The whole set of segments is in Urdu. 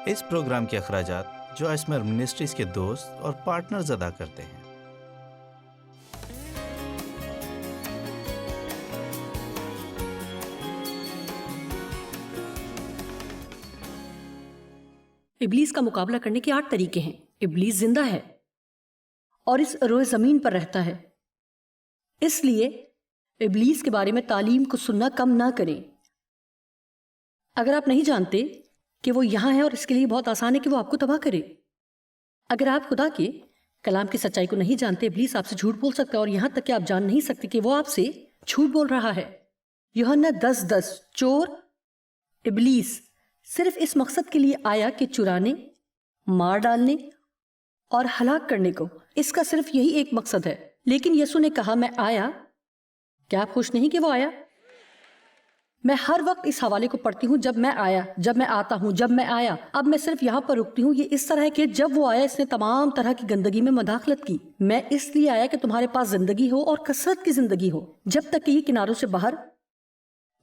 اس پروگرام کے اخراجات جو اسمر منسٹریز کے دوست اور پارٹنرز ادا کرتے ہیں۔ ابلیس کا مقابلہ کرنے کے 8 طریقے ہیں۔ ابلیس زندہ ہے اور اس روئے زمین پر رہتا ہے، اس لیے ابلیس کے بارے میں تعلیم کو سننا کم نہ کریں۔ اگر آپ نہیں جانتے کہ وہ یہاں ہے اور اس کے لیے بہت آسان ہے کہ وہ آپ کو تباہ کرے۔ اگر آپ خدا کے کلام کی سچائی کو نہیں جانتے، ابلیس آپ سے جھوٹ بول سکتا ہے، اور یہاں تک کہ آپ جان نہیں سکتے کہ وہ آپ سے جھوٹ بول رہا ہے۔ یوحنا 10:10 چور ابلیس صرف اس مقصد کے لیے آیا کہ چرانے، مار ڈالنے اور ہلاک کرنے کو، اس کا صرف یہی ایک مقصد ہے۔ لیکن یسوع نے کہا میں آیا، کیا آپ خوش نہیں کہ وہ آیا؟ میں ہر وقت اس حوالے کو پڑھتی ہوں، جب میں آیا، جب میں آتا ہوں، جب میں آیا۔ اب میں صرف یہاں پر رکتی ہوں۔ یہ اس طرح ہے کہ جب وہ آیا اس نے تمام طرح کی گندگی میں مداخلت کی۔ میں اس لیے آیا کہ تمہارے پاس زندگی ہو اور کثرت کی زندگی ہو، جب تک کہ یہ کناروں سے باہر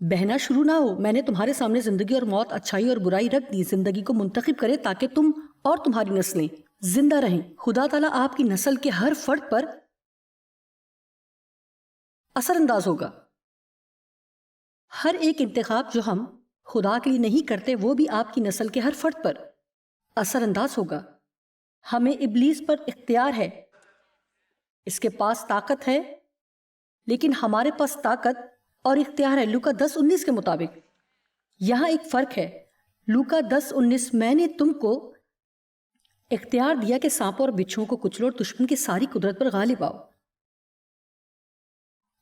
بہنا شروع نہ ہو۔ میں نے تمہارے سامنے زندگی اور موت، اچھائی اور برائی رکھ دی۔ زندگی کو منتخب کرے تاکہ تم اور تمہاری نسلیں زندہ رہیں۔ خدا تعالیٰ آپ کی نسل کے ہر فرد پر اثر انداز ہوگا۔ ہر ایک انتخاب جو ہم خدا کے لیے نہیں کرتے وہ بھی آپ کی نسل کے ہر فرد پر اثر انداز ہوگا۔ ہمیں ابلیس پر اختیار ہے، اس کے پاس طاقت ہے، لیکن ہمارے پاس طاقت اور اختیار ہے۔ لوکا 10:19 کے مطابق یہاں ایک فرق ہے۔ لوکا 10:19 میں نے تم کو اختیار دیا کہ سانپوں اور بچھوؤں کو کچلو اور دشمن کی ساری قدرت پر غالب آؤ۔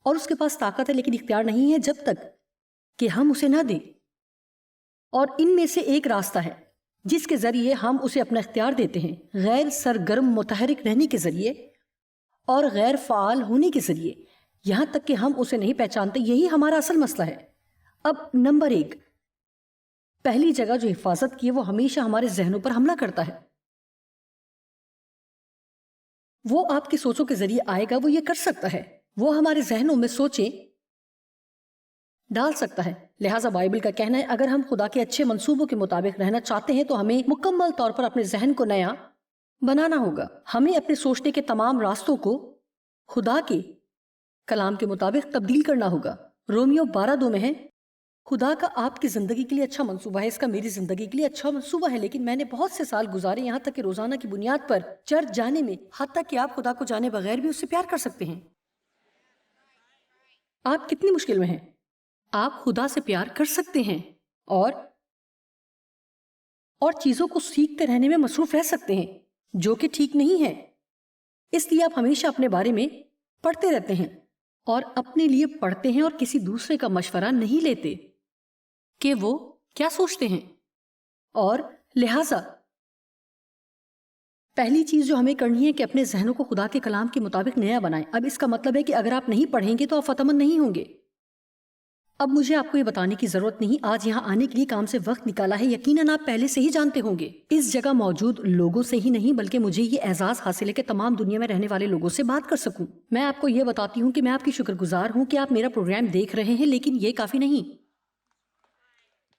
اور اس کے پاس طاقت ہے لیکن اختیار نہیں ہے جب تک کہ ہم اسے نہ دیں۔ اور ان میں سے ایک راستہ ہے جس کے ذریعے ہم اسے اپنا اختیار دیتے ہیں، غیر سرگرم متحرک رہنے کے ذریعے اور غیر فعال ہونے کے ذریعے، یہاں تک کہ ہم اسے نہیں پہچانتے۔ یہی ہمارا اصل مسئلہ ہے۔ اب نمبر 1، پہلی جگہ جو حفاظت کی ہے وہ ہمیشہ ہمارے ذہنوں پر حملہ کرتا ہے۔ وہ آپ کی سوچوں کے ذریعے آئے گا، وہ یہ کر سکتا ہے، وہ ہمارے ذہنوں میں سوچیں ڈال سکتا ہے۔ لہٰذا بائبل کا کہنا ہے اگر ہم خدا کے اچھے منصوبوں کے مطابق رہنا چاہتے ہیں تو ہمیں مکمل طور پر اپنے ذہن کو نیا بنانا ہوگا۔ ہمیں اپنے سوچنے کے تمام راستوں کو خدا کے کلام کے مطابق تبدیل کرنا ہوگا۔ رومیو 12:2 میں ہے، خدا کا آپ کی زندگی کے لیے اچھا منصوبہ ہے، اس کا میری زندگی کے لیے اچھا منصوبہ ہے، لیکن میں نے بہت سے سال گزارے یہاں تک کہ روزانہ کی بنیاد پر چرچ جانے میں، حتیٰ کہ آپ خدا کو جانے بغیر بھی اس سے پیار کر سکتے ہیں۔ آپ کتنی مشکل میں ہیں؟ آپ خدا سے پیار کر سکتے ہیں اور چیزوں کو سیکھتے رہنے میں مصروف رہ سکتے ہیں جو کہ ٹھیک نہیں ہے۔ اس لیے آپ ہمیشہ اپنے بارے میں پڑھتے رہتے ہیں اور اپنے لیے پڑھتے ہیں اور کسی دوسرے کا مشورہ نہیں لیتے کہ وہ کیا سوچتے ہیں۔ اور لہٰذا پہلی چیز جو ہمیں کرنی ہے کہ اپنے ذہنوں کو خدا کے کلام کے مطابق نیا بنائیں۔ اب اس کا مطلب ہے کہ اگر آپ نہیں پڑھیں گے تو آپ فتح مند نہیں ہوں گے۔ اب مجھے آپ کو یہ بتانے کی ضرورت نہیں، آج یہاں آنے کے لیے کام سے وقت نکالا ہے، یقیناً آپ پہلے سے ہی جانتے ہوں گے۔ اس جگہ موجود لوگوں سے ہی نہیں بلکہ مجھے یہ اعزاز حاصل ہے کہ تمام دنیا میں رہنے والے لوگوں سے بات کر سکوں۔ میں آپ کو یہ بتاتی ہوں کہ میں آپ کی شکر گزار ہوں کہ آپ میرا پروگرام دیکھ رہے ہیں، لیکن یہ کافی نہیں۔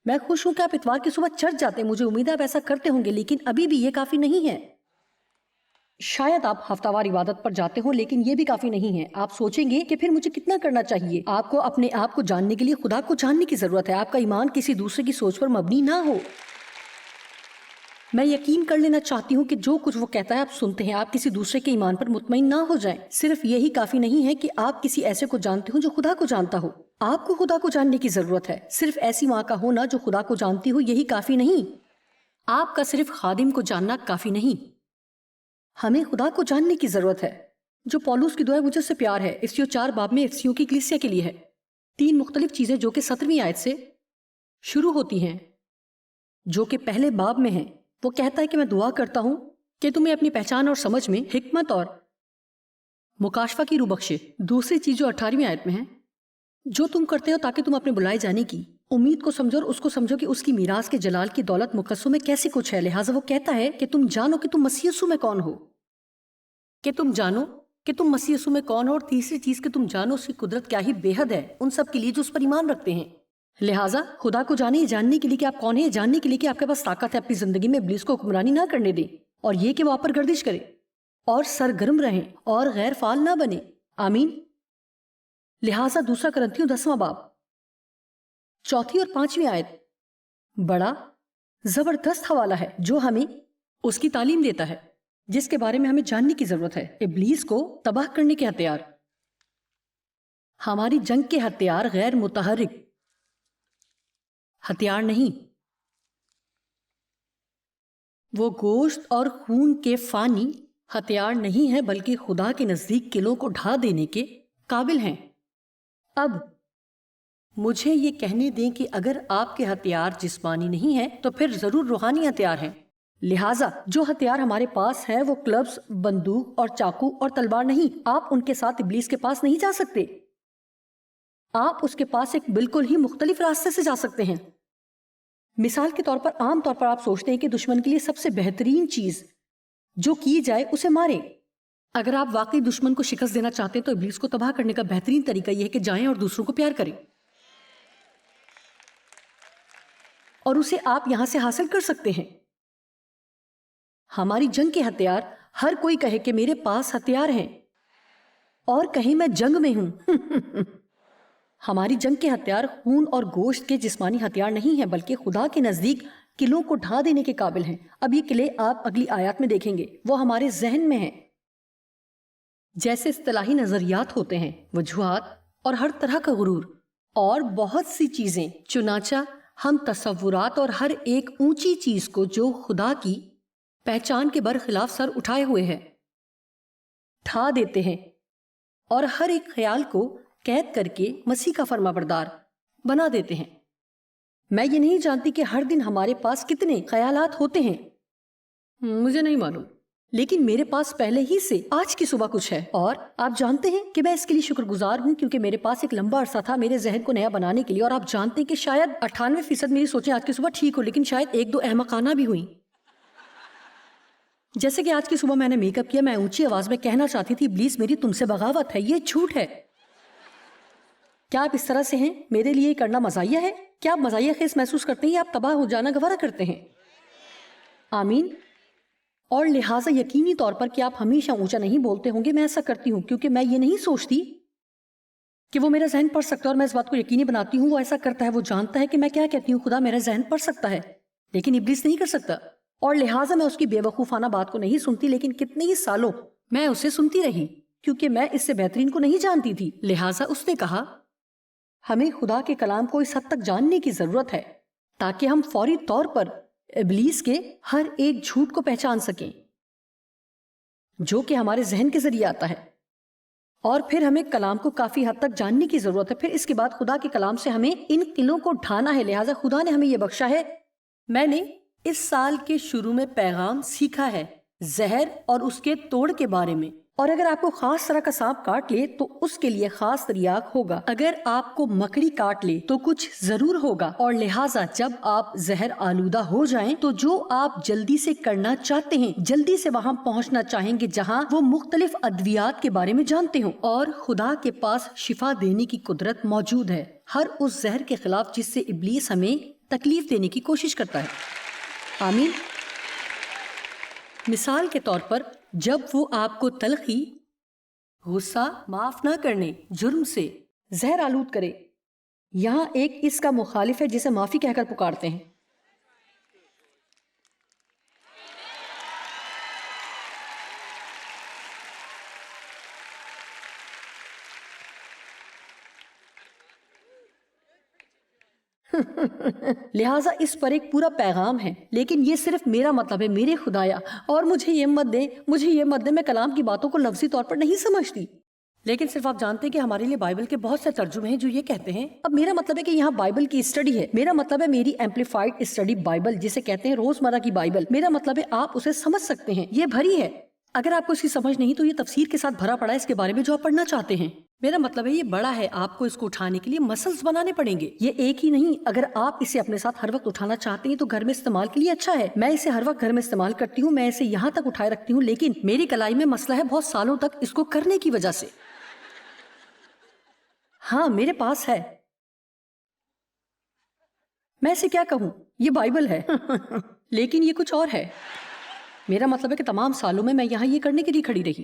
میں خوش ہوں کہ آپ اتوار کی صبح چرچ جاتے ہیں، مجھے امید ہے آپ ایسا کرتے ہوں گے، لیکن ابھی بھی یہ کافی نہیں ہے۔ شاید آپ ہفتہ وار عبادت پر جاتے ہوں، لیکن یہ بھی کافی نہیں ہے۔ آپ سوچیں گے کہ پھر مجھے کتنا کرنا چاہیے۔ آپ کو اپنے آپ کو جاننے کے لیے خدا کو جاننے کی ضرورت ہے۔ آپ کا ایمان کسی دوسرے کی سوچ پر مبنی نہ ہو۔ میں یقین کر لینا چاہتی ہوں کہ جو کچھ وہ کہتا ہے آپ سنتے ہیں۔ آپ کسی دوسرے کے ایمان پر مطمئن نہ ہو جائیں۔ صرف یہی کافی نہیں ہے کہ آپ کسی ایسے کو جانتے ہوں جو خدا کو جانتا ہو۔ آپ کو خدا کو جاننے کی ضرورت ہے۔ صرف ایسی ماں کا ہونا جو خدا کو جانتی ہو یہی کافی نہیں۔ آپ کا صرف خادم کو جاننا کافی نہیں۔ ہمیں خدا کو جاننے کی ضرورت ہے۔ جو پولس کی دعا مجھے سے پیار ہے، افسیوں 4 باب میں افسیوں کی کلیسیا کے لیے ہے۔ 3 مختلف چیزیں جو کہ 17ویں آیت سے شروع ہوتی ہیں، جو کہ پہلے باب میں ہیں۔ وہ کہتا ہے کہ میں دعا کرتا ہوں کہ تمہیں اپنی پہچان اور سمجھ میں حکمت اور مکاشفہ کی روح بخشے۔ دوسری چیز جو 18ویں آیت میں ہے، جو تم کرتے ہو تاکہ تم اپنے بلائے جانے کی امید کو سمجھو اور اس کو سمجھو کہ اس کی میراث کے جلال کی دولت مقدسوں میں کیسی کچھ ہے۔ لہٰذا وہ کہتا ہے کہ تم جانو کہ تم مسیح یسوع میں کون ہو، کہ تم جانو کہ تم مسیح یسوع میں کون ہو۔ اور تیسری چیز کہ تم جانو اس کی قدرت کیا ہی بے حد ہے ان سب کے لیے جو اس پر ایمان رکھتے ہیں۔ لہٰذا خدا کو جانے، یہ جاننے کے لیے کہ آپ کون ہیں، یہ جاننے کے لیے کہ آپ کے پاس طاقت ہے اپنی زندگی میں ابلیس کو حکمرانی نہ کرنے دیں، اور یہ کہ وہ آپ پر گردش کرے اور سرگرم رہیں اور غیر فعال نہ بنے۔ آمین۔ لہٰذا 2 کرنتھیوں 10واں باب 4 اور 5 آیت بڑا زبردست حوالہ ہے جو ہمیں اس کی تعلیم دیتا ہے، جس کے بارے میں ہمیں جاننے کی ضرورت ہے۔ ابلیس کو تباہ کرنے کے ہتھیار، ہماری جنگ کے ہتھیار غیر متحرک ہتھیار نہیں، وہ گوشت اور خون کے فانی ہتھیار نہیں ہے، بلکہ خدا کے نزدیک قلعوں کو ڈھا دینے کے قابل ہیں۔ اب مجھے یہ کہنے دیں کہ اگر آپ کے ہتھیار جسمانی نہیں ہیں تو پھر ضرور روحانی ہتھیار ہیں۔ لہٰذا جو ہتھیار ہمارے پاس ہے وہ کلبز، بندوق اور چاقو اور تلوار نہیں۔ آپ ان کے ساتھ ابلیس کے پاس نہیں جا سکتے، آپ اس کے پاس ایک بالکل ہی مختلف راستے سے جا سکتے ہیں۔ مثال کے طور پر عام طور پر آپ سوچتے ہیں کہ دشمن کے لیے سب سے بہترین چیز جو کی جائے اسے ماریں۔ اگر آپ واقعی دشمن کو شکست دینا چاہتے ہیں تو ابلیس کو تباہ کرنے کا بہترین طریقہ یہ ہے کہ جائیں اور دوسروں کو پیار کریں، اور اسے آپ یہاں سے حاصل کر سکتے ہیں۔ ہماری جنگ کے ہتھیار، ہر کوئی کہے کہ میرے پاس ہتھیار ہیں اور کہیں میں جنگ میں ہوں۔ ہماری جنگ کے ہتھیار خون اور گوشت کے جسمانی ہتھیار نہیں ہیں، بلکہ خدا کے نزدیک قلعوں کو ڈھا دینے کے قابل ہیں۔ اب یہ قلعے آپ اگلی آیات میں دیکھیں گے، وہ ہمارے ذہن میں ہیں۔ جیسے اصطلاحی نظریات ہوتے ہیں، وجوہات اور ہر طرح کا غرور اور بہت سی چیزیں، چنانچہ ہم تصورات اور ہر ایک اونچی چیز کو جو خدا کی پہچان کے برخلاف سر اٹھائے ہوئے ہے ڈھا دیتے ہیں، اور ہر ایک خیال کو قید کر کے مسیح کا فرما بردار بنا دیتے ہیں۔ میں یہ نہیں جانتی کہ ہر دن ہمارے پاس کتنے خیالات ہوتے ہیں، مجھے نہیں معلوم، لیکن میرے پاس پہلے ہی سے آج کی صبح کچھ ہے، اور آپ جانتے ہیں کہ میں اس کے لیے شکر گزار ہوں، کیونکہ میرے پاس ایک لمبا عرصہ تھا میرے ذہن کو نیا بنانے کے لیے، اور آپ جانتے ہیں کہ شاید 98% میری سوچیں آج کی صبح ٹھیک ہو، لیکن شاید 1-2 احمقانہ بھی ہوئیں۔ جیسے کہ آج کی صبح میں نے میک اپ کیا، میں اونچی آواز میں کہنا چاہتی تھی ابلیس میری تم سے بغاوت ہے، یہ جھوٹ ہے۔ کیا آپ اس طرح سے ہیں؟ میرے لیے یہ کرنا مزاحیہ ہے؟ کیا آپ مزاحیہ خیز محسوس کرتے ہیں یا آپ تباہ ہو جانا گوارا کرتے ہیں؟ آمین۔ اور لہٰذا یقینی طور پر کہ آپ ہمیشہ اونچا نہیں بولتے ہوں گے، میں ایسا کرتی ہوں کیونکہ میں یہ نہیں سوچتی کہ وہ میرا ذہن پڑھ سکتا ہے، اور میں اس بات کو یقینی بناتی ہوں وہ ایسا کرتا ہے، وہ جانتا ہے کہ میں کیا کہتی ہوں۔ خدا میرا ذہن پڑھ سکتا ہے لیکن ابلیس نہیں کر سکتا، اور لہٰذا میں اس کی بے وقوفانہ بات کو نہیں سنتی، لیکن کتنے ہی سالوں میں اسے سنتی رہی کیونکہ میں اس سے بہترین کو نہیں جانتی تھی۔ لہٰذا اس نے کہا ہمیں خدا کے کلام کو اس حد تک جاننے کی ضرورت ہے تاکہ ہم فوری طور پر ابلیس کے ہر ایک جھوٹ کو پہچان سکیں جو کہ ہمارے ذہن کے ذریعے آتا ہے، اور پھر ہمیں کلام کو کافی حد تک جاننے کی ضرورت ہے۔ پھر اس کے بعد خدا کے کلام سے ہمیں ان قلعوں کو ڈھانا ہے۔ لہٰذا خدا نے ہمیں یہ بخشا ہے۔ میں نے اس سال کے شروع میں پیغام سیکھا ہے زہر اور اس کے توڑ کے بارے میں، اور اگر آپ کو خاص طرح کا سانپ کاٹ لے تو اس کے لیے خاص تریاق ہوگا، اگر آپ کو مکڑی کاٹ لے تو کچھ ضرور ہوگا، اور لہٰذا جب آپ زہر آلودہ ہو جائیں تو جو آپ جلدی سے کرنا چاہتے ہیں، جلدی سے وہاں پہنچنا چاہیں گے جہاں وہ مختلف ادویات کے بارے میں جانتے ہوں، اور خدا کے پاس شفا دینے کی قدرت موجود ہے ہر اس زہر کے خلاف جس سے ابلیس ہمیں تکلیف دینے کی کوشش کرتا ہے۔ آمین۔ مثال کے طور پر جب وہ آپ کو تلخی، غصہ، معاف نہ کرنے، جرم سے زہر آلود کرے، یہاں ایک اس کا مخالف ہے جسے معافی کہہ کر پکارتے ہیں۔ لہٰذا اس پر ایک پورا پیغام ہے، لیکن یہ صرف میرا مطلب ہے میرے خدایا، اور مجھے یہ مت دیں میں کلام کی باتوں کو لفظی طور پر نہیں سمجھتی، لیکن صرف آپ جانتے ہیں کہ ہمارے لیے بائبل کے بہت سے ترجمے ہیں جو یہ کہتے ہیں۔ اب میرا مطلب ہے کہ یہاں بائبل کی اسٹڈی ہے، میرا مطلب ہے میری ایمپلیفائڈ اسٹڈی بائبل جسے کہتے ہیں روزمرہ کی بائبل، میرا مطلب ہے آپ اسے سمجھ سکتے ہیں، یہ بھری ہے۔ اگر آپ کو اس کی سمجھ نہیں تو یہ تفسیر کے ساتھ بھرا پڑا ہے اس کے بارے میں جو آپ پڑھنا چاہتے ہیں۔ میرا مطلب ہے یہ بڑا ہے، آپ کو اس کو اٹھانے کے لیے مسلز بنانے پڑیں گے، یہ ایک ہی نہیں۔ اگر آپ اسے اپنے ساتھ ہر وقت اٹھانا چاہتے ہیں تو گھر میں استعمال کے لیے اچھا ہے، میں اسے ہر وقت گھر میں استعمال کرتی ہوں، میں اسے یہاں تک اٹھائے رکھتی ہوں، لیکن میری کلائی میں مسئلہ ہے بہت سالوں تک اس کو کرنے کی وجہ سے۔ ہاں میرے پاس ہے، میں اسے کیا کہوں، یہ بائبل ہے لیکن یہ کچھ اور ہے. میرا مطلب ہے کہ تمام سالوں میں یہاں یہ کرنے کے لیے کھڑی رہی.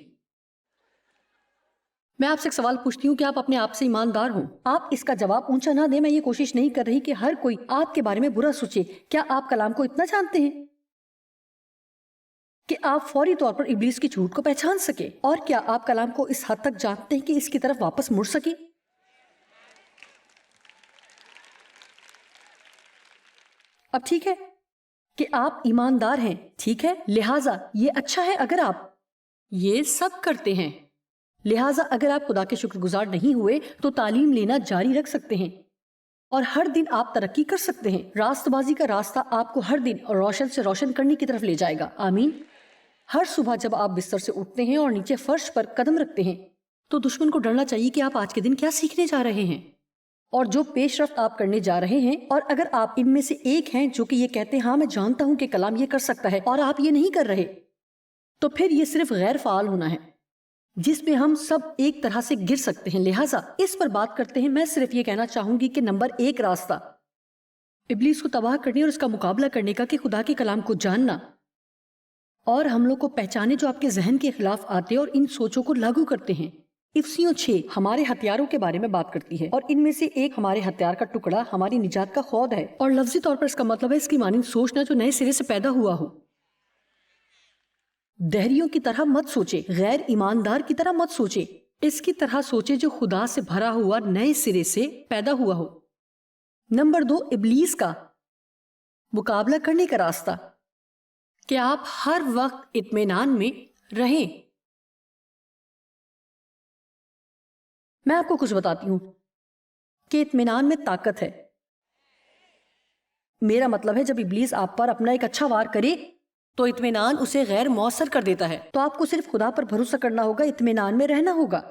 میں آپ سے ایک سوال پوچھتی ہوں کہ آپ اپنے آپ سے ایماندار ہوں. آپ اس کا جواب اونچا نہ دیں. میں یہ کوشش نہیں کر رہی کہ ہر کوئی آپ کے بارے میں برا سوچے. کیا آپ کلام کو اتنا جانتے ہیں کہ آپ فوری طور پر ابلیس کی جھوٹ کو پہچان سکے؟ اور کیا آپ کلام کو اس حد تک جانتے ہیں کہ اس کی طرف واپس مڑ سکے؟ اب ٹھیک ہے کہ آپ ایماندار ہیں، ٹھیک ہے، لہٰذا یہ اچھا ہے اگر آپ یہ سب کرتے ہیں. لہٰذا اگر آپ خدا کے شکر گزار نہیں ہوئے تو تعلیم لینا جاری رکھ سکتے ہیں اور ہر دن آپ ترقی کر سکتے ہیں. راست بازی کا راستہ آپ کو ہر دن روشن سے روشن کرنے کی طرف لے جائے گا. آمین. ہر صبح جب آپ بستر سے اٹھتے ہیں اور نیچے فرش پر قدم رکھتے ہیں تو دشمن کو ڈرنا چاہیے کہ آپ آج کے دن کیا سیکھنے جا رہے ہیں اور جو پیش رفت آپ کرنے جا رہے ہیں. اور اگر آپ ان میں سے ایک ہیں جو کہ یہ کہتے ہیں ہاں میں جانتا ہوں کہ کلام یہ کر سکتا ہے اور آپ یہ نہیں کر رہے، تو پھر یہ صرف غیر فعال ہونا ہے جس میں ہم سب ایک طرح سے گر سکتے ہیں. لہٰذا اس پر بات کرتے ہیں. میں صرف یہ کہنا چاہوں گی کہ نمبر 1 راستہ ابلیس کو تباہ کرنے اور اس کا مقابلہ کرنے کا کہ خدا کے کلام کو جاننا اور ہم لوگ کو پہچانے جو آپ کے ذہن کے خلاف آتے اور ان سوچوں کو لاگو کرتے ہیں. افسیوں 6 ہمارے ہتھیاروں کے بارے میں بات کرتی ہے اور ان میں سے ایک ہمارے ہتھیار کا ٹکڑا ہماری نجات کا خود ہے. اور لفظی طور پر اس کا مطلب ہے اس کی مانند سوچنا جو نئے سرے سے پیدا ہوا ہو. دہریوں کی طرح مت سوچے، غیر ایماندار کی طرح مت سوچے، اس کی طرح سوچے جو خدا سے بھرا ہوا نئے سرے سے پیدا ہوا ہو. نمبر 2 ابلیس کا مقابلہ کرنے کا راستہ کہ آپ ہر وقت اطمینان میں رہیں. میں آپ کو کچھ بتاتی ہوں کہ اطمینان میں طاقت ہے. میرا مطلب ہے جب ابلیس آپ پر اپنا ایک اچھا وار کرے تو اطمینان اسے غیر مؤثر کر دیتا ہے. تو آپ کو صرف خدا پر بھروسہ کرنا ہوگا، اطمینان میں رہنا ہوگا.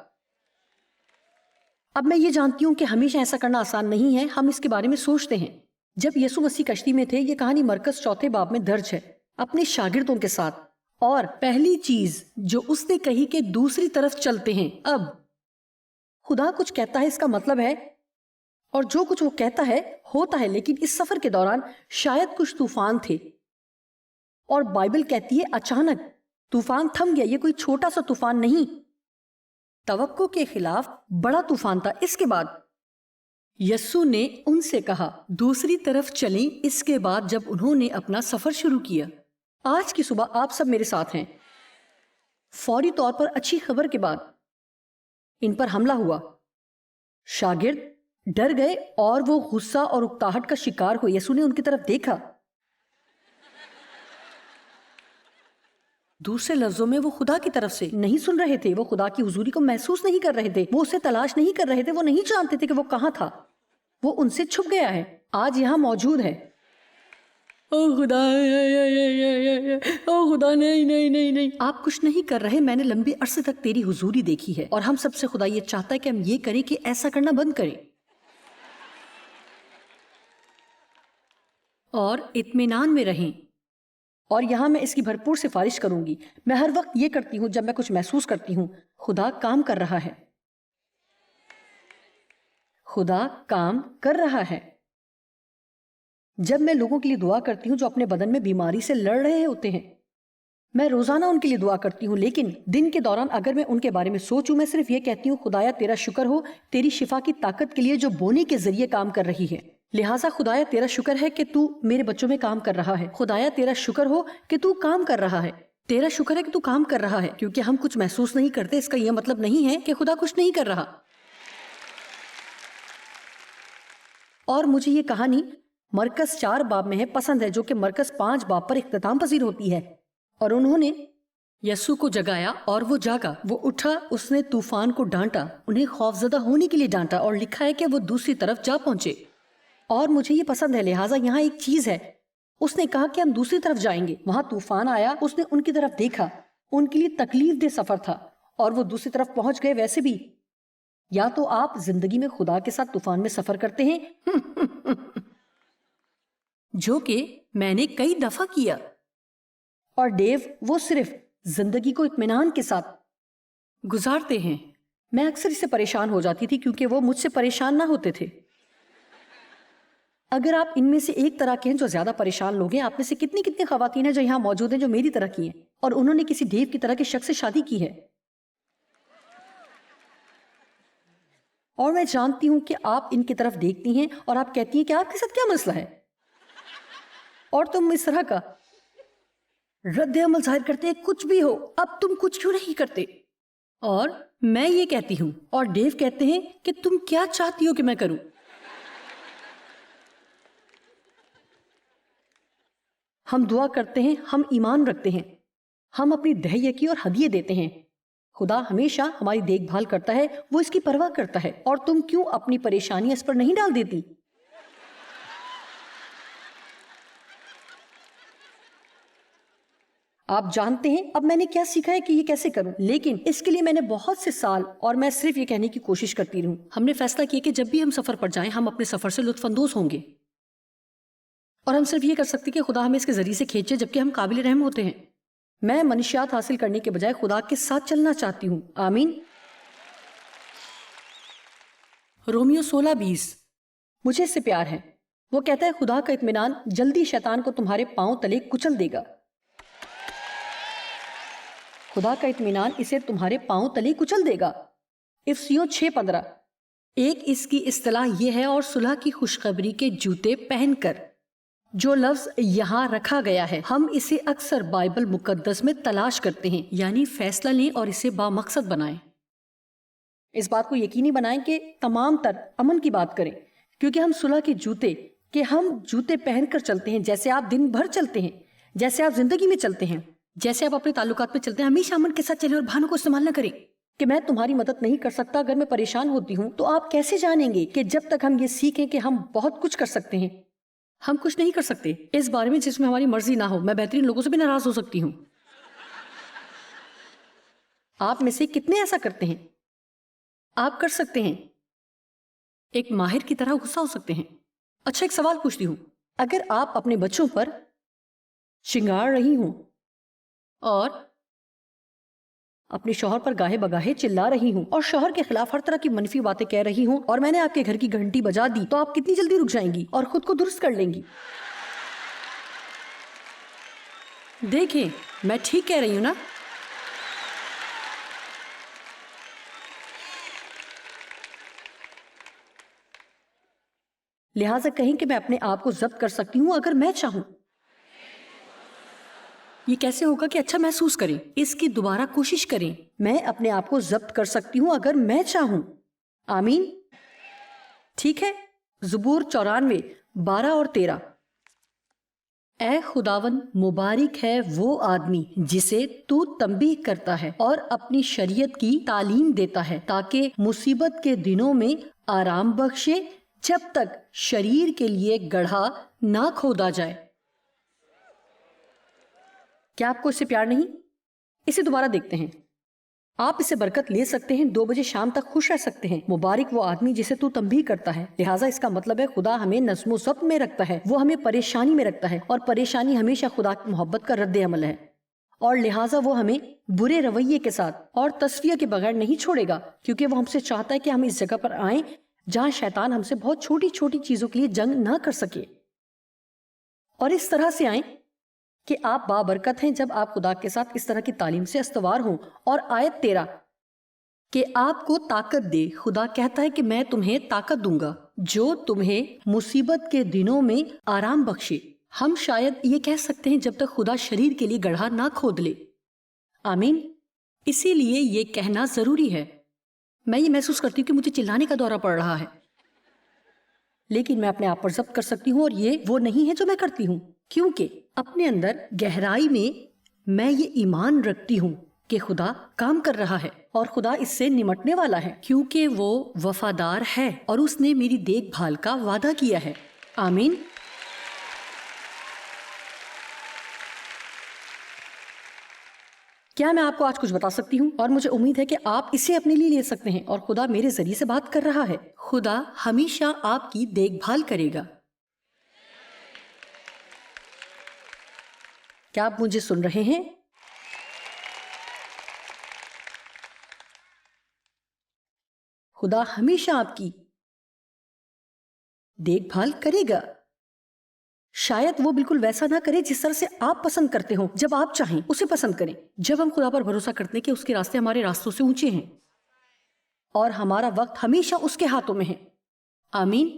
اب میں یہ جانتی ہوں کہ ہمیشہ ایسا کرنا آسان نہیں ہے. ہم اس کے بارے میں سوچتے ہیں. جب یسوع مسیح کشتی میں تھے، یہ کہانی مرکز 4 باب میں درج ہے، اپنے شاگردوں کے ساتھ. اور پہلی چیز جو اس نے کہی کہ دوسری طرف چلتے ہیں. اب خدا کچھ کہتا ہے، اس کا مطلب ہے اور جو کچھ وہ کہتا ہے ہوتا ہے. لیکن اس سفر کے دوران شاید کچھ طوفان تھے اور بائبل کہتی ہے اچانک طوفان تھم گیا. یہ کوئی چھوٹا سا طوفان نہیں، توقع کے خلاف بڑا طوفان تھا. اس کے بعد یسوع نے ان سے کہا دوسری طرف چلیں. اس کے بعد جب انہوں نے اپنا سفر شروع کیا، آج کی صبح آپ سب میرے ساتھ ہیں. فوری طور پر اچھی خبر کے بعد ان پر حملہ ہوا. شاگرد ڈر گئے اور وہ غصہ اور اکتاہٹ کا شکار ہوئے. یسوع نے ان کی طرف دیکھا. دوسرے لفظوں میں وہ خدا کی طرف سے نہیں سن رہے تھے. وہ خدا کی حضوری کو محسوس نہیں کر رہے تھے. وہ اسے تلاش نہیں کر رہے تھے. وہ نہیں جانتے تھے کہ وہ کہاں تھا. وہ ان سے چھپ گیا ہے. آج یہاں موجود ہے. او خدا، او خدا، نہیں نہیں نہیں نہیں، آپ کچھ نہیں کر رہے. میں نے لمبے عرصے تک تیری حضوری دیکھی ہے اور ہم سب سے خدا یہ چاہتا ہے کہ ہم یہ کریں کہ ایسا کرنا بند کریں اور اطمینان میں رہیں. اور یہاں میں اس کی بھرپور سفارش کروں گی. میں ہر وقت یہ کرتی ہوں جب میں کچھ محسوس کرتی ہوں خدا کام کر رہا ہے. خدا کام کر رہا ہے. جب میں لوگوں کے لیے دعا کرتی ہوں جو اپنے بدن میں بیماری سے لڑ رہے ہوتے ہیں، میں روزانہ ان کے لیے دعا کرتی ہوں. لیکن دن کے دوران اگر میں ان کے بارے میں سوچوں، میں صرف یہ کہتی ہوں خدایا تیرا شکر ہو تیری شفا کی طاقت کے لیے جو بونے کے ذریعے کام کر رہی ہے. لہٰذا خدایا تیرا شکر ہے کہ تو میرے بچوں میں کام کر رہا ہے. خدایا تیرا شکر ہو کہ تو کام کر رہا ہے. تیرا شکر ہے کہ تو کام کر رہا ہے. کیونکہ ہم کچھ محسوس نہیں کرتے اس کا یہ مطلب نہیں ہے کہ خدا کچھ نہیں کر رہا. اور مجھے یہ کہانی مرکز 4 باب میں ہے پسند ہے، جو کہ مرکز 5 باب پر اختتام پذیر ہوتی ہے. اور انہوں نے یسوع کو جگایا اور وہ جاگا. وہ اٹھا، اس نے طوفان کو ڈانٹا، انہیں خوفزدہ ہونے کے لیے ڈانٹا. اور لکھا ہے کہ وہ دوسری طرف جا پہنچے. اور مجھے یہ پسند ہے. لہٰذا یہاں ایک چیز ہے، اس نے کہا کہ ہم دوسری طرف جائیں گے. وہاں طوفان آیا، اس نے ان کی طرف دیکھا. ان کے لیے تکلیف دہ سفر تھا اور وہ دوسری طرف پہنچ گئے. ویسے بھی یا تو آپ زندگی میں خدا کے ساتھ طوفان میں سفر کرتے ہیں جو کہ میں نے کئی دفعہ کیا، اور ڈیو وہ صرف زندگی کو اطمینان کے ساتھ گزارتے ہیں. میں اکثر اس سے پریشان ہو جاتی تھی کیونکہ وہ مجھ سے پریشان نہ ہوتے تھے. اگر آپ ان میں سے ایک طرح کے ہیں جو زیادہ پریشان لوگ ہیں، آپ میں سے کتنی کتنی خواتین ہیں جو یہاں موجود ہیں جو میری طرح کی ہیں اور انہوں نے کسی ڈیو کی طرح کے شخص سے شادی کی ہے؟ اور میں جانتی ہوں کہ آپ ان کی طرف دیکھتی ہیں اور آپ کہتی ہیں کہ آپ کے ساتھ کیا مسئلہ ہے، اور تم اس طرح کا رد عمل ظاہر کرتے ہیں کچھ بھی ہو، اب تم کچھ کیوں نہیں کرتے؟ اور میں یہ کہتی ہوں اور ڈیو کہتے ہیں کہ تم کیا چاہتی ہو کہ میں کروں؟ ہم دعا کرتے ہیں، ہم ایمان رکھتے ہیں، ہم اپنی دہیکی اور ہدیے دیتے ہیں۔ خدا ہمیشہ ہماری دیکھ بھال کرتا ہے، وہ اس کی پرواہ کرتا ہے، اور تم کیوں اپنی پریشانی اس پر نہیں ڈال دیتی؟ آپ جانتے ہیں اب میں نے کیا سیکھا ہے کہ یہ کیسے کروں، لیکن اس کے لیے میں نے بہت سے سال، اور میں صرف یہ کہنے کی کوشش کرتی رہوں۔ ہم نے فیصلہ کیا کہ جب بھی ہم سفر پر جائیں ہم اپنے سفر سے لطف اندوز ہوں گے، اور ہم صرف یہ کر سکتے کہ خدا ہمیں اس کے ذریعے سے کھینچے جبکہ ہم قابل رحم ہوتے ہیں۔ میں منشیات حاصل کرنے کے بجائے خدا کے ساتھ چلنا چاہتی ہوں۔ آمین۔ رومیو 16:20 مجھے اس سے پیار ہے۔ وہ کہتا ہے خدا کا اطمینان جلدی شیطان کو تمہارے پاؤں تلے کچل دے گا۔ خدا کا اطمینان اسے تمہارے پاؤں تلے کچل دے گا۔ افسیوں 6:15 ایک اس کی اصطلاح یہ ہے، اور صلح کی خوشخبری کے جوتے پہن کر۔ جو لفظ یہاں رکھا گیا ہے ہم اسے اکثر بائبل مقدس میں تلاش کرتے ہیں، یعنی فیصلہ لیں اور اسے بامقصد بنائیں۔ اس بات کو یقینی بنائیں کہ تمام تر امن کی بات کریں، کیونکہ ہم صلح کے جوتے کہ ہم جوتے پہن کر چلتے ہیں، جیسے آپ دن بھر چلتے ہیں، جیسے آپ زندگی میں چلتے ہیں، جیسے آپ اپنے تعلقات میں چلتے ہیں۔ ہمیشہ امن کے ساتھ چلیں اور بہانوں کو استعمال نہ کریں کہ میں تمہاری مدد نہیں کر سکتا اگر میں پریشان ہوتی ہوں۔ تو آپ کیسے جانیں گے کہ جب تک ہم یہ سیکھیں کہ ہم بہت کچھ کر سکتے ہیں؟ ہم کچھ نہیں کر سکتے اس بارے میں جس میں ہماری مرضی نہ ہو۔ میں بہترین لوگوں سے بھی ناراض ہو سکتی ہوں۔ آپ میں سے کتنے ایسا کرتے ہیں؟ آپ کر سکتے ہیں، ایک ماہر کی طرح غصہ ہو سکتے ہیں۔ اچھا، ایک سوال پوچھتی ہوں، اگر آپ اپنے بچوں پر شنگار رہی ہوں اور اپنے شوہر پر گاہے بگاہے چلا رہی ہوں اور شوہر کے خلاف ہر طرح کی منفی باتیں کہہ رہی ہوں، اور میں نے آپ کے گھر کی گھنٹی بجا دی، تو آپ کتنی جلدی رک جائیں گی اور خود کو درست کر لیں گی؟ دیکھیں، میں ٹھیک کہہ رہی ہوں نا؟ لہٰذا کہیں کہ میں اپنے آپ کو ضبط کر سکتی ہوں اگر میں چاہوں۔ یہ کیسے ہوگا کہ اچھا محسوس کریں؟ اس کی دوبارہ کوشش کریں۔ میں اپنے آپ کو ضبط کر سکتی ہوں اگر میں چاہوں۔ آمین۔ ٹھیک ہے، زبور 94:12 اور 13 اے خداون، مبارک ہے وہ آدمی جسے تو تنبیہ کرتا ہے اور اپنی شریعت کی تعلیم دیتا ہے، تاکہ مصیبت کے دنوں میں آرام بخشے، جب تک شریر کے لیے گڑھا نہ کھودا جائے۔ کیا آپ کو اس سے پیار نہیں؟ اسے دوبارہ دیکھتے ہیں۔ آپ اسے برکت لے سکتے ہیں، 2 بجے شام تک خوش رہ سکتے ہیں۔ مبارک وہ آدمی جسے تو تنبیہ کرتا ہے۔ لہٰذا اس کا مطلب ہے خدا ہمیں نظم و ضبط میں رکھتا ہے، وہ ہمیں پریشانی میں رکھتا ہے، اور پریشانی ہمیشہ خدا کی محبت کا رد عمل ہے، اور لہٰذا وہ ہمیں برے رویے کے ساتھ اور تصفیہ کے بغیر نہیں چھوڑے گا، کیونکہ وہ ہم سے چاہتا ہے کہ ہم اس جگہ پر آئیں جہاں شیطان ہم سے بہت چھوٹی چھوٹی چیزوں کے لیے جنگ نہ کر سکے، اور اس طرح سے آئیں کہ آپ بابرکت ہیں جب آپ خدا کے ساتھ اس طرح کی تعلیم سے استوار ہوں۔ اور آیت 13 کہ آپ کو طاقت دے۔ خدا کہتا ہے کہ میں تمہیں طاقت دوں گا جو تمہیں مصیبت کے دنوں میں آرام بخشے۔ ہم شاید یہ کہہ سکتے ہیں جب تک خدا شریر کے لیے گڑھا نہ کھود لے۔ آمین۔ اسی لیے یہ کہنا ضروری ہے۔ میں یہ محسوس کرتی ہوں کہ مجھے چلانے کا دورہ پڑ رہا ہے، لیکن میں اپنے آپ پر ضبط کر سکتی ہوں، اور یہ وہ نہیں ہے جو میں کرتی ہوں، کیونکہ اپنے اندر گہرائی میں یہ ایمان رکھتی ہوں کہ خدا کام کر رہا ہے اور خدا اس سے نمٹنے والا ہے، کیونکہ وہ وفادار ہے اور اس نے میری دیکھ بھال کا وعدہ کیا ہے۔ آمین۔ کیا میں آپ کو آج کچھ بتا سکتی ہوں؟ اور مجھے امید ہے کہ آپ اسے اپنے لیے لے سکتے ہیں، اور خدا میرے ذریعے سے بات کر رہا ہے۔ خدا ہمیشہ آپ کی دیکھ بھال کرے گا۔ کیا آپ مجھے سن رہے ہیں؟ خدا ہمیشہ آپ کی دیکھ بھال کرے گا۔ شاید وہ بالکل ویسا نہ کرے جس طرح سے آپ پسند کرتے ہوں. جب آپ چاہیں اسے پسند کریں. جب ہم خدا پر بھروسہ کرتے ہیں کہ اس کے راستے ہمارے راستوں سے اونچے ہیں اور ہمارا وقت ہمیشہ اس کے ہاتھوں میں ہے. آمین.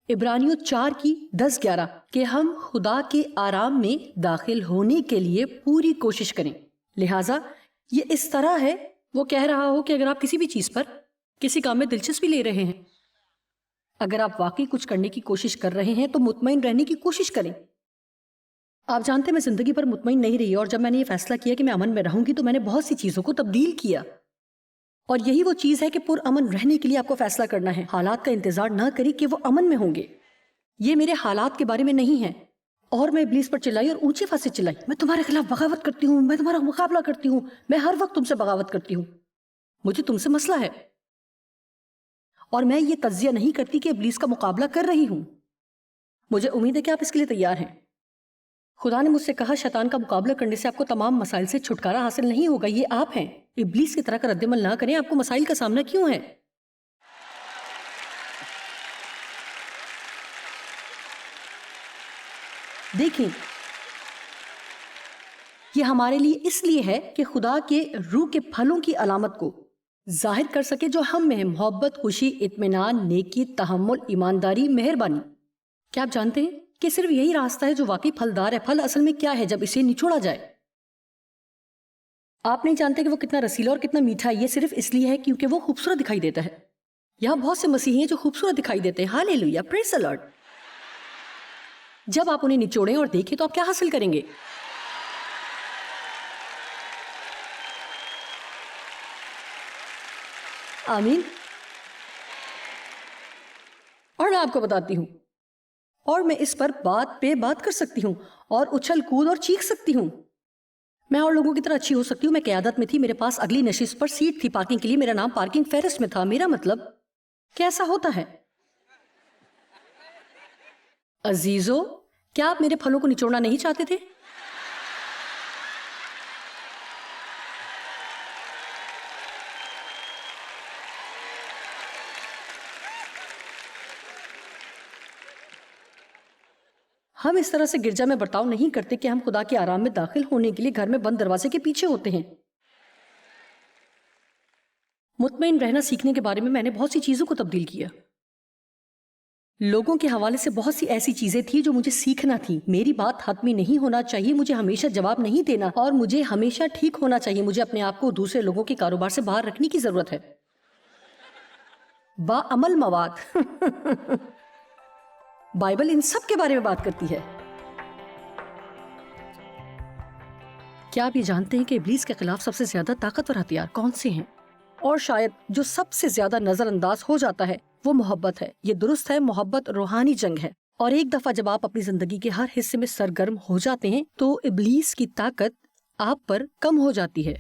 عبرانیوں 4:10-11 کہ ہم خدا کے آرام میں داخل ہونے کے لیے پوری کوشش کریں. لہٰذا یہ اس طرح ہے وہ کہہ رہا ہو کہ اگر آپ کسی بھی چیز پر کسی کام میں دلچسپی لے رہے ہیں، اگر آپ واقعی کچھ کرنے کی کوشش کر رہے ہیں تو مطمئن رہنے کی کوشش کریں. آپ جانتے ہیں میں زندگی پر مطمئن نہیں رہی، اور جب میں نے یہ فیصلہ کیا کہ میں امن میں رہوں گی تو میں نے بہت سی چیزوں کو تبدیل کیا. اور یہی وہ چیز ہے کہ پرامن رہنے کے لیے آپ کو فیصلہ کرنا ہے. حالات کا انتظار نہ کریں کہ وہ امن میں ہوں گے. یہ میرے حالات کے بارے میں نہیں ہے. اور میں ابلیس پر چلائی اور اونچی آواز سے چلائی، میں تمہارے خلاف بغاوت کرتی ہوں، میں تمہارا مقابلہ کرتی ہوں، میں ہر وقت تم سے بغاوت کرتی ہوں، مجھے تم سے مسئلہ ہے. اور میں یہ تجزیہ نہیں کرتی کہ ابلیس کا مقابلہ کر رہی ہوں. مجھے امید ہے کہ آپ اس کے لیے تیار ہیں. خدا نے مجھ سے کہا شیطان کا مقابلہ کرنے سے آپ کو تمام مسائل سے چھٹکارا حاصل نہیں ہوگا، یہ آپ ہیں. ابلیس کی طرح کا رد عمل نہ کریں. آپ کو مسائل کا سامنا کیوں ہے؟ دیکھیں، یہ ہمارے لیے اس لیے ہے کہ خدا کے روح کے پھلوں کی علامت کو ظاہر کر سکے جو ہم میں ہے: محبت، خوشی، اطمینان، نیکی، تحمل، ایمانداری، مہربانی. کیا آپ جانتے ہیں کہ صرف یہی راستہ ہے جو واقعی پھلدار ہے؟ پھل اصل میں کیا ہے جب اسے نچوڑا جائے؟ آپ نہیں جانتے کہ وہ کتنا رسیلا اور کتنا میٹھا ہے. یہ صرف اس لیے ہے کیونکہ وہ خوبصورت دکھائی دیتا ہے. یہاں بہت سے مسیحی ہیں جو خوبصورت دکھائی دیتے ہیں. ہاللیلویا، پریز دی لارڈ. جب آپ انہیں نچوڑیں اور دیکھیں تو آپ کیا حاصل کریں گے؟ آمین. اور میں آپ کو بتاتی ہوں، اور میں اس پر بات پہ بات کر سکتی ہوں اور اچھل کود اور چیخ سکتی ہوں. میں اور لوگوں کی طرح اچھی ہو سکتی ہوں. میں قیادت میں تھی، میرے پاس اگلی نشست پر سیٹ تھی پارکنگ کے لیے، میرا نام پارکنگ فہرست میں تھا. میرا مطلب کیسا ہوتا ہے؟ عزیزو، کیا آپ میرے پھلوں کو نچوڑنا نہیں چاہتے تھے؟ ہم اس طرح سے گرجا میں برتاؤ نہیں کرتے کہ ہم خدا کے آرام میں داخل ہونے کے لیے گھر میں بند دروازے کے پیچھے ہوتے ہیں. مطمئن رہنا سیکھنے کے بارے میں نے بہت سی چیزوں کو تبدیل کیا. لوگوں کے حوالے سے بہت سی ایسی چیزیں تھیں جو مجھے سیکھنا تھی. میری بات حتمی نہیں ہونا چاہیے، مجھے ہمیشہ جواب نہیں دینا، اور مجھے ہمیشہ ٹھیک ہونا چاہیے. مجھے اپنے آپ کو دوسرے لوگوں کے کاروبار سے باہر رکھنے کی ضرورت ہے. باعمل مواد بائبل ان سب کے بارے میں بات کرتی ہے. کیا آپ یہ جانتے ہیں کہ ابلیس کے خلاف سب سے زیادہ طاقتور ہتھیار کون سے ہیں؟ اور شاید جو سب سے زیادہ نظر انداز ہو جاتا ہے وہ محبت ہے. یہ درست ہے، محبت روحانی جنگ ہے. اور ایک دفعہ جب آپ اپنی زندگی کے ہر حصے میں سرگرم ہو جاتے ہیں تو ابلیس کی طاقت آپ پر کم ہو جاتی ہے.